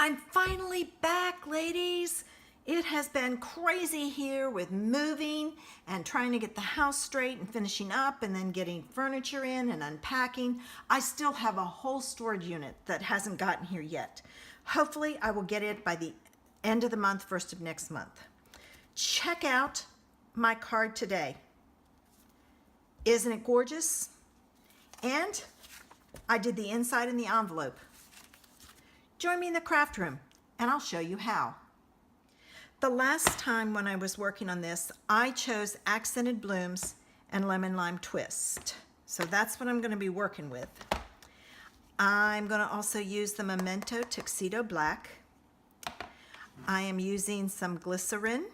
I'm finally back, ladies. It has been crazy here with moving and trying to get the house straight and finishing up and then getting furniture in and unpacking. I still have a whole storage unit that hasn't gotten here yet. Hopefully I will get it by the end of the month, first of next month. Check out my card today. Isn't it gorgeous? And I did the inside in the envelope. Join me in the craft room and I'll show you how. The last time when I was working on this, I chose accented blooms and lemon lime twist. So that's what I'm going to be working with. I'm going to also use the Memento Tuxedo Black. I am using some glycerin.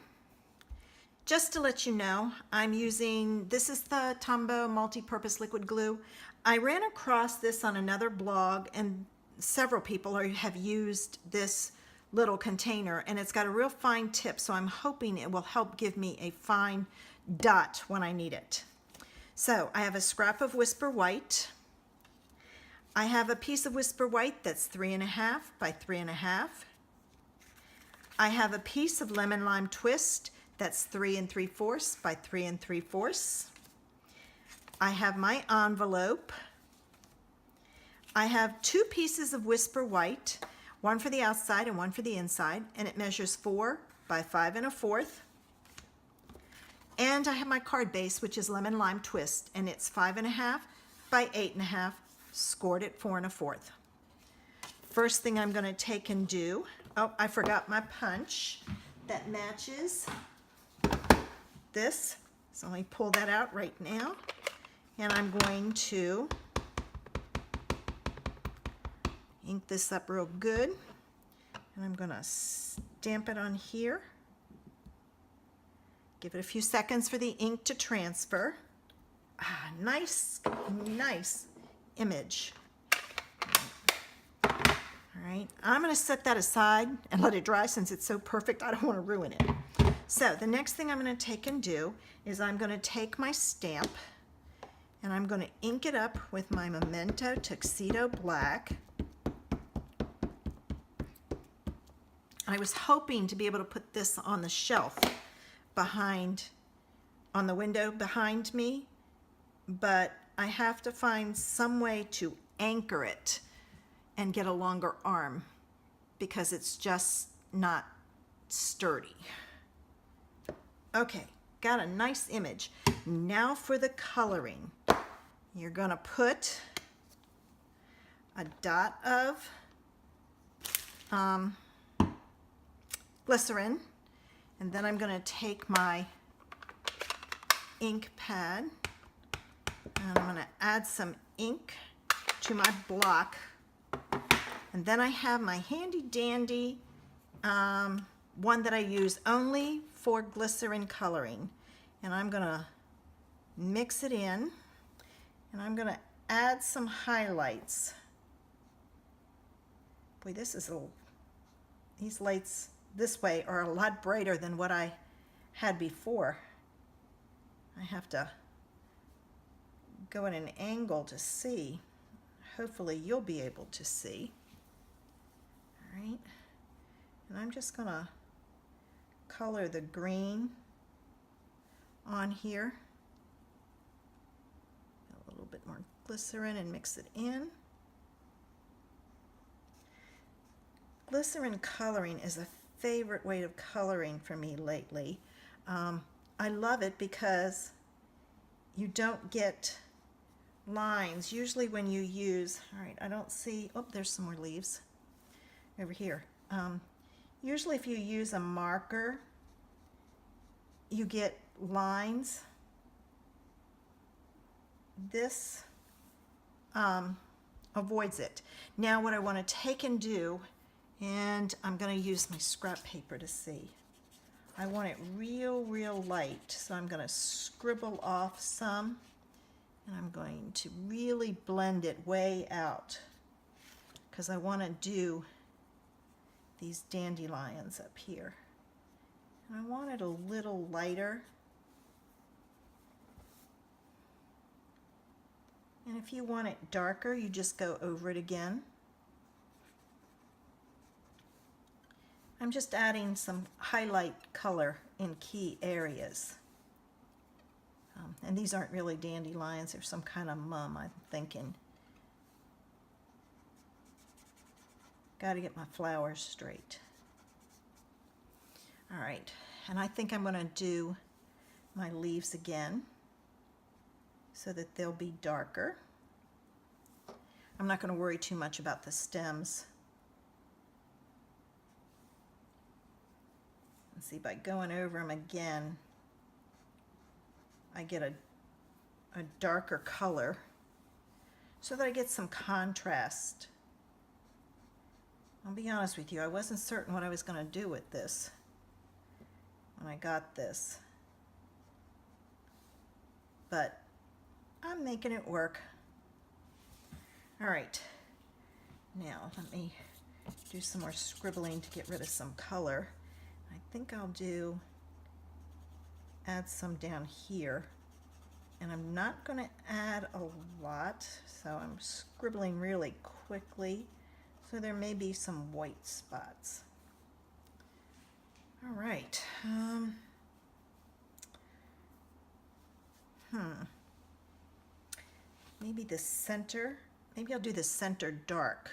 Just to let you know, I'm using, this is the Tombow Multipurpose Liquid Glue. I ran across this on another blog and several people have used this little container, and it's got a real fine tip, so I'm hoping it will help give me a fine dot when I need it. So I have a scrap of Whisper White. I have a piece of Whisper White that's 3.5 by 3.5. I have a piece of Lemon Lime Twist that's 3 3/4 by 3 3/4. I have my envelope. I have 2 pieces of Whisper White, one for the outside and one for the inside, and it measures 4 by 5 1/4. And I have my card base, which is Lemon Lime Twist, and it's 5.5 by 8.5, scored at 4 1/4. First thing I'm going to take and do, oh, I forgot my punch that matches this, so let me pull that out right now, and I'm going to ink this up real good, and I'm going to stamp it on here. Give it a few seconds for the ink to transfer. Ah, nice image. All right, I'm going to set that aside and let it dry since it's so perfect. I don't want to ruin it. So the next thing I'm going to take and do is I'm going to take my stamp and I'm going to ink it up with my Memento Tuxedo Black. I was hoping to be able to put this on the shelf on the window behind me, but I have to find some way to anchor it and get a longer arm because it's just not sturdy. Okay, got a nice image. Now for the coloring. You're gonna put a dot of glycerin, and then I'm going to take my ink pad and I'm going to add some ink to my block, and then I have my handy dandy one that I use only for glycerin coloring, and I'm going to mix it in and I'm going to add some highlights. Boy, these lights this way are a lot brighter than what I had before. I have to go at an angle to see. Hopefully you'll be able to see. All right, and I'm just gonna color the green on here. A little bit more glycerin and mix it in. Glycerin coloring is a favorite way of coloring for me lately. I love it because you don't get lines. Usually when you use, all right, I don't see, oh, there's some more leaves over here. Usually if you use a marker, you get lines. This avoids it. Now what I want to take and do, and I'm going to use my scrap paper to see. I want it real light, so I'm going to scribble off some, and I'm going to really blend it way out because I want to do these dandelions up here. And I want it a little lighter. And if you want it darker, you just go over it again. I'm just adding some highlight color in key areas. And these aren't really dandelions, they're some kind of mum, I'm thinking. Got to get my flowers straight. All right, and I think I'm going to do my leaves again so that they'll be darker. I'm not going to worry too much about the stems. Let's see, by going over them again, I get a darker color so that I get some contrast. I'll be honest with you, I wasn't certain what I was going to do with this when I got this, but I'm making it work. All right, now let me do some more scribbling to get rid of some color. I think I'll add some down here, and I'm not going to add a lot, so I'm scribbling really quickly, so there may be some white spots. All right. Maybe the center. Maybe I'll do the center dark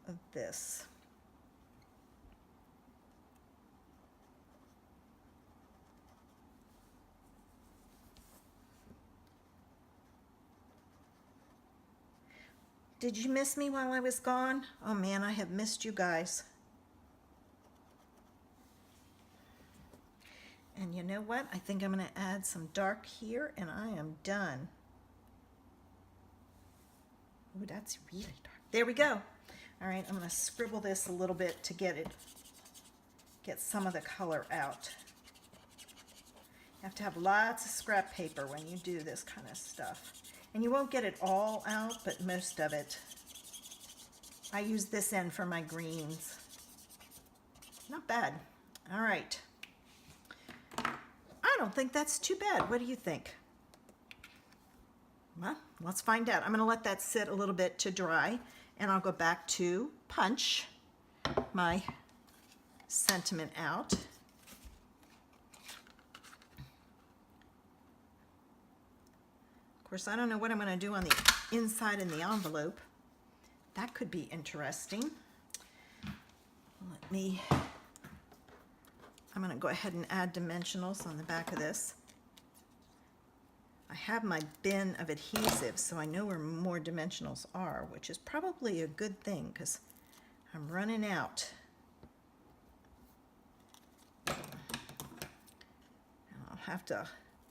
of this. Did you miss me while I was gone? Oh man, I have missed you guys. And you know what? I think I'm going to add some dark here, and I am done. Ooh, that's really dark. There we go. All right, I'm going to scribble this a little bit to get some of the color out. You have to have lots of scrap paper when you do this kind of stuff. And you won't get it all out, but most of it. I use this end for my greens. Not bad. All right. I don't think that's too bad. What do you think? Well, let's find out. I'm going to let that sit a little bit to dry, and I'll go back to punch my sentiment out. Of course, I don't know what I'm going to do on the inside in the envelope. That could be interesting. I'm going to go ahead and add dimensionals on the back of this. I have my bin of adhesive, so I know where more dimensionals are, which is probably a good thing because I'm running out. And I'll have to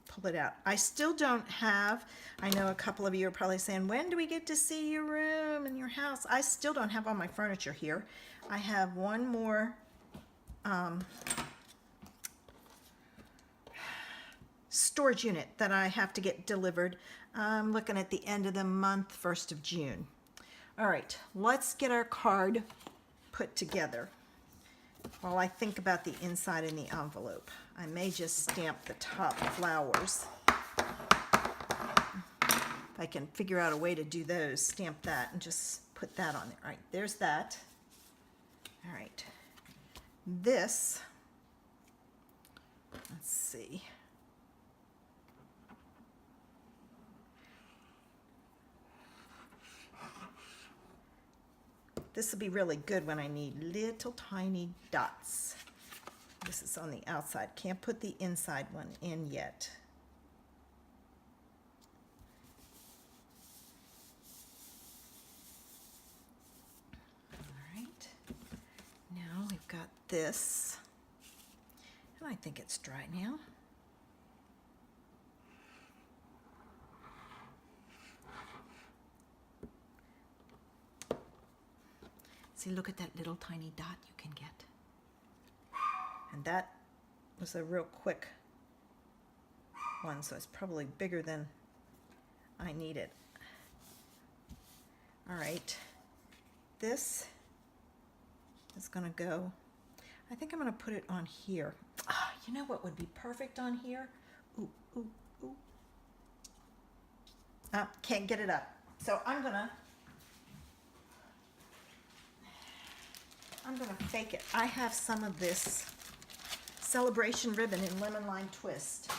pull it out. I still don't have, I know a couple of you are probably saying, when do we get to see your room and your house? I still don't have all my furniture here. I have one more storage unit that I have to get delivered. I'm looking at the end of the month, 1st of June. All right, let's get our card put together while I think about the inside in the envelope. I may just stamp the top flowers. If I can figure out a way to do those, stamp that and just put that on there. All right, there's that. All right, this, let's see. This will be really good when I need little tiny dots. This is on the outside. Can't put the inside one in yet. All right. Now we've got this. And I think it's dry now. See, look at that little tiny dot you can get. And that was a real quick one, so it's probably bigger than I needed. All right, this is gonna go, I think I'm gonna put it on here. Ah, you know what would be perfect on here? Ooh, ooh, ooh. Can't get it up. So I'm gonna I'm going to fake it. I have some of this Celebration ribbon in Lemon Lime Twist.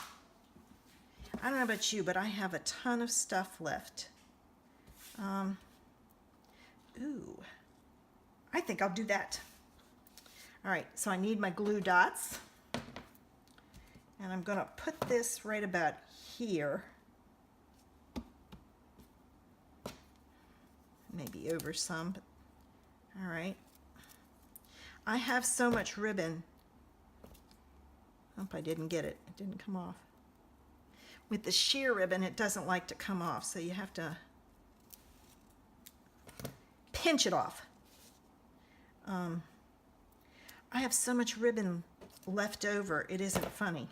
I don't know about you, but I have a ton of stuff left. Ooh, I think I'll do that. All right, so I need my glue dots. And I'm going to put this right about here. Maybe over some, but all right. I have so much ribbon. Hope I didn't get it. It didn't come off. With the sheer ribbon, it doesn't like to come off, so you have to pinch it off. I have so much ribbon left over, it isn't funny.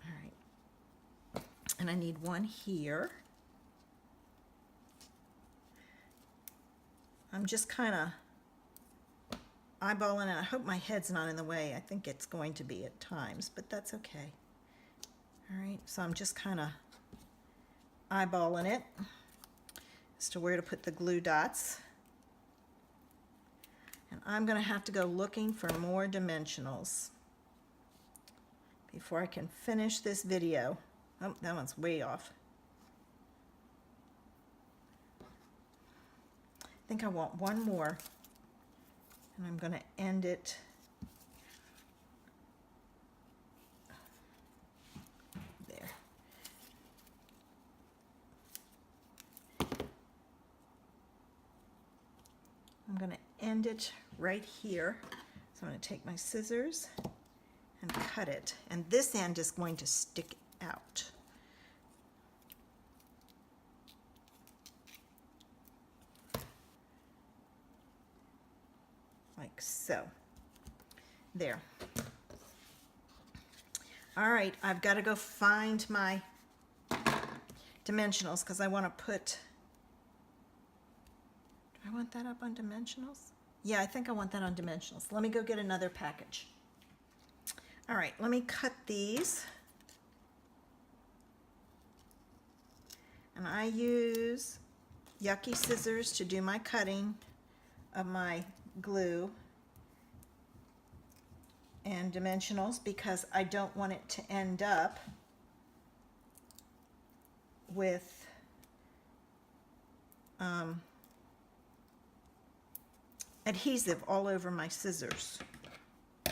All right. And I need one here. I'm just kind of eyeballing it. I hope my head's not in the way. I think it's going to be at times, but that's okay. All right, so I'm just kind of eyeballing it as to where to put the glue dots. And I'm going to have to go looking for more dimensionals before I can finish this video. Oh, that one's way off. I think I want one more, and I'm going to end it there. I'm going to end it right here. So I'm going to take my scissors and cut it, and this end is going to stick out. Like so. There. All right, I've got to go find my dimensionals because I want to put, do I want that up on dimensionals? Yeah, I think I want that on dimensionals. Let me go get another package. All right, let me cut these. And I use yucky scissors to do my cutting of my glue and dimensionals because I don't want it to end up with adhesive all over my scissors.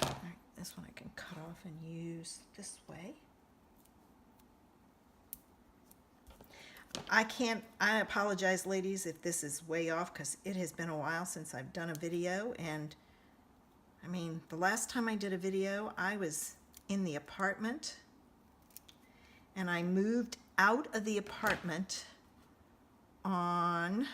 All right, this one I can cut off and use this way. I apologize, ladies, if this is way off because it has been a while since I've done a video, and I mean, the last time I did a video, I was in the apartment, and I moved out of the apartment on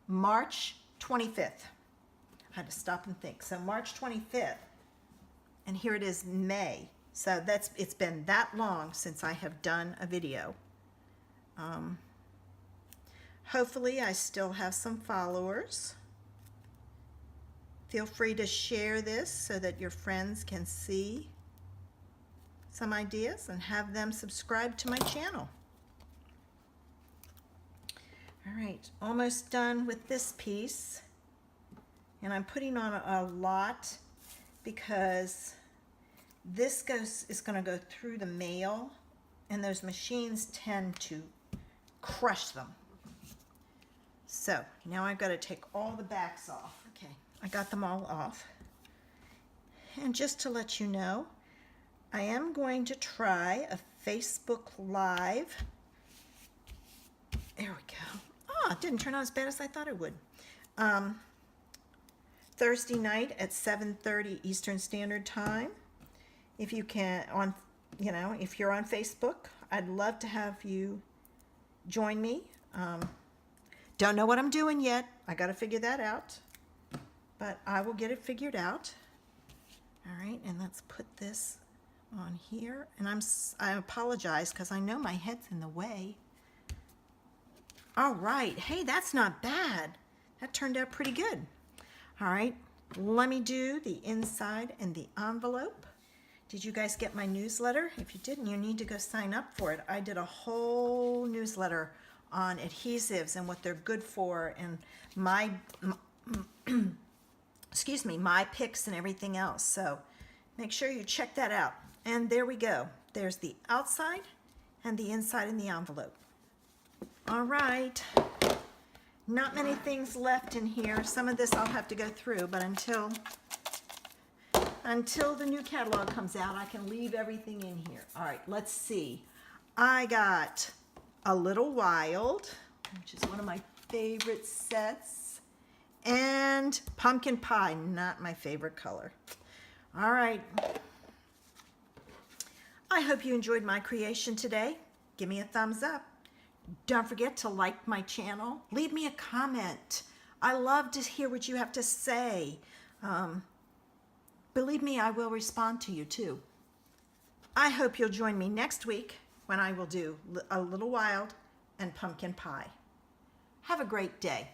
March 25th. I had to stop and think. So March 25th. And here it is May. So it's been that long since I have done a video. Hopefully I still have some followers. Feel free to share this so that your friends can see some ideas and have them subscribe to my channel. All right, almost done with this piece. And I'm putting on a lot because this is going to go through the mail, and those machines tend to crush them. So now I've got to take all the backs off. Okay, I got them all off. And just to let you know, I am going to try a Facebook Live. There we go. Oh, it didn't turn out as bad as I thought it would. Thursday night at 7:30 Eastern Standard Time. If you can, if you're on Facebook, I'd love to have you join me. Don't know what I'm doing yet. I got to figure that out, but I will get it figured out. All right, and let's put this on here. And I apologize because I know my head's in the way. All right, hey, that's not bad. That turned out pretty good. All right, let me do the inside and the envelope. Did you guys get my newsletter? If you didn't, you need to go sign up for it. I did a whole newsletter on adhesives and what they're good for, and my excuse me, my picks and everything else. So make sure you check that out. And there we go. There's the outside and the inside in the envelope. All right. Not many things left in here. Some of this I'll have to go through, but until the new catalog comes out, I can leave everything in here. All right, let's see. I got A Little Wild, which is one of my favorite sets, and Pumpkin Pie, not my favorite color. All right. I hope you enjoyed my creation today. Give me a thumbs up. Don't forget to like my channel. Leave me a comment. I love to hear what you have to say. Believe me, I will respond to you too. I hope you'll join me next week when I will do A Little Wild and Pumpkin Pie. Have a great day.